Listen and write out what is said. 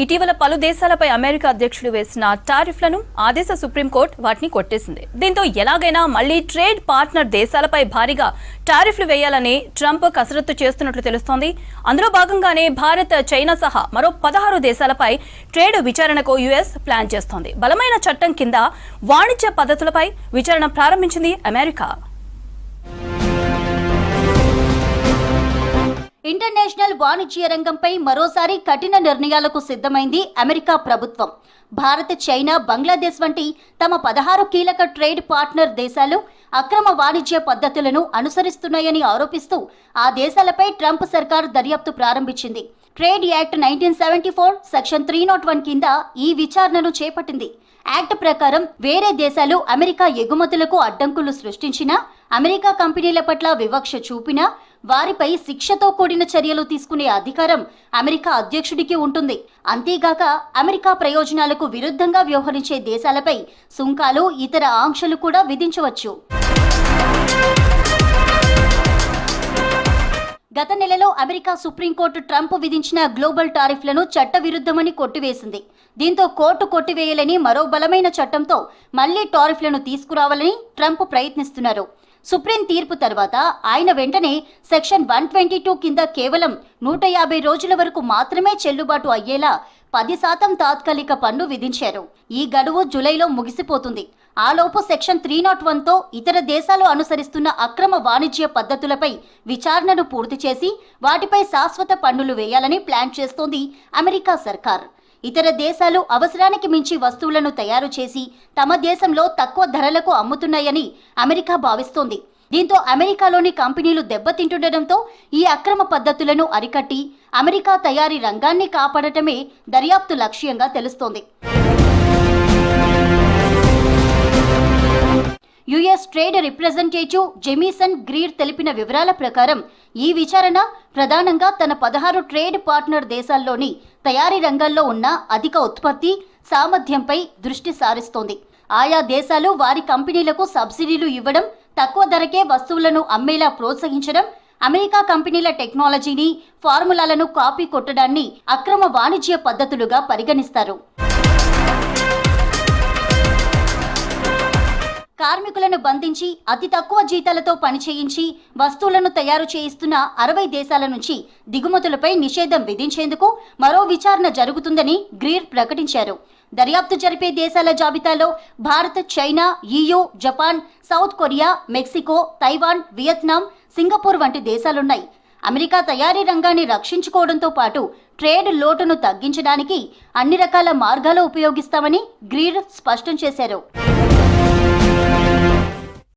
ఇటీవల పలు దేశాలపై అమెరికా అధ్యక్షుడు వేసిన టారిఫ్లను ఆ దేశ సుప్రీంకోర్టు వాటిని కొట్టేసింది. దీంతో ఎలాగైనా మళ్లీ ట్రేడ్ పార్ట్నర్ దేశాలపై భారీగా టారిఫ్లు వేయాలని ట్రంప్ కసరత్తు చేస్తున్నట్లు తెలుస్తోంది. అందులో భాగంగానే భారత్, చైనా సహా మరో 16 దేశాలపై ట్రేడ్ విచారణకు యుఎస్ ప్లాన్ చేస్తోంది. బలమైన చట్టం కింద వాణిజ్య పద్ధతులపై విచారణ ప్రారంభించింది అమెరికా. ఇంటర్నేషనల్ వాణిజ్య రంగంపై మరోసారి కఠిన నిర్ణయాలకు సిద్ధమైంది అమెరికా ప్రభుత్వం. భారత్, చైనా, బంగ్లాదేశ్ వంటి తమ 16 కీలక ట్రేడ్ పార్ట్నర్ దేశాలు అక్రమ వాణిజ్య పద్ధతులను అనుసరిస్తున్నాయని ఆరోపిస్తూ ఆ దేశాలపై ట్రంప్ సర్కార్ దర్యాప్తు ప్రారంభించింది. ట్రేడ్ యాక్ట్ 1974 సెక్షన్ 301 కింద ఈ విచారణను చేపట్టింది. యాక్ట్ ప్రకారం వేరే దేశాలు అమెరికా ఎగుమతులకు అడ్డంకులు సృష్టించినా, అమెరికా కంపెనీల పట్ల వివక్ష చూపినా వారిపై శిక్షతో కూడిన చర్యలు తీసుకునే అధికారం అమెరికా అధ్యక్షుడికి ఉంటుంది. అంతేగాక అమెరికా ప్రయోజనాలకు విరుద్ధంగా వ్యవహరించే దేశాలపై సుంకాలు, ఇతర ఆంక్షలు కూడా విధించవచ్చు. గత నెలలో అమెరికా సుప్రీంకోర్టు ట్రంప్ విధించిన గ్లోబల్ టారిఫ్లను చట్టవిరుద్ధమని కొట్టివేసింది. దీంతో కోర్టు కొట్టివేయాలని మరో బలమైన చట్టంతో మళ్లీ టారిఫ్లను తీసుకురావాలని ట్రంప్ ప్రయత్నిస్తున్నారు. సుప్రీం తీర్పు తర్వాత ఆయన వెంటనే సెక్షన్ 122 కింద కేవలం 150 రోజుల వరకు మాత్రమే చెల్లుబాటు అయ్యేలా 10% తాత్కాలిక పన్ను విధించారు. ఈ గడువు జూలైలో ముగిసిపోతుంది. ఆలోపు సెక్షన్ 301తో ఇతర దేశాలు అనుసరిస్తున్న అక్రమ వాణిజ్య పద్ధతులపై విచారణను పూర్తి చేసి వాటిపై శాశ్వత పన్నులు వేయాలని ప్లాన్ చేస్తోంది అమెరికా సర్కార్. ఇతర దేశాలు అవసరానికి మించి వస్తువులను తయారు చేసి తమ దేశంలో తక్కువ ధరలకు అమ్ముతున్నాయని అమెరికా భావిస్తోంది. దీంతో అమెరికాలోని కంపెనీలు దెబ్బతింటుండటంతో ఈ అక్రమ పద్ధతులను అరికట్టి అమెరికా తయారీ రంగాన్ని కాపాడటమే దర్యాప్తు లక్ష్యంగా తెలుస్తోంది. US trade representative Jamieson Greer తెలిపిన వివరాల ప్రకారం ఈ విచారణ ప్రధానంగా తన 16 ట్రేడ్ పార్ట్నర్ దేశాల్లోని తయారీ రంగాల్లో ఉన్న అధిక ఉత్పత్తి సామర్థ్యంపై దృష్టి సారిస్తోంది. ఆయా దేశాలు వారి కంపెనీలకు సబ్సిడీలు ఇవ్వడం, తక్కువ ధరకే వస్తువులను అమ్మేలా ప్రోత్సహించడం, అమెరికా కంపెనీల టెక్నాలజీని, ఫార్ములాలను కాపీ కొట్టడాన్ని అక్రమ వాణిజ్య పద్ధతులుగా పరిగణిస్తారు. కార్మికులను బంధించి అతి తక్కువ జీతాలతో పనిచేయించి వస్తువులను తయారు చేయిస్తున్న 60 దేశాల నుంచి దిగుమతులపై నిషేధం విధించేందుకు మరో విచారణ జరుగుతుందని గ్రీర్ ప్రకటించారు. దర్యాప్తు జరిపే దేశాల జాబితాలో Bharat, China, EU, Japan, south Korea, Mexico, Taiwan, Vietnam, Singapore వంటి దేశాలున్నాయి. అమెరికా తయారీ రంగాన్ని రక్షించుకోవడంతో పాటు ట్రేడ్ లోటును తగ్గించడానికి అన్ని రకాల మార్గాలు ఉపయోగిస్తామని గ్రీర్ స్పష్టం చేశారు.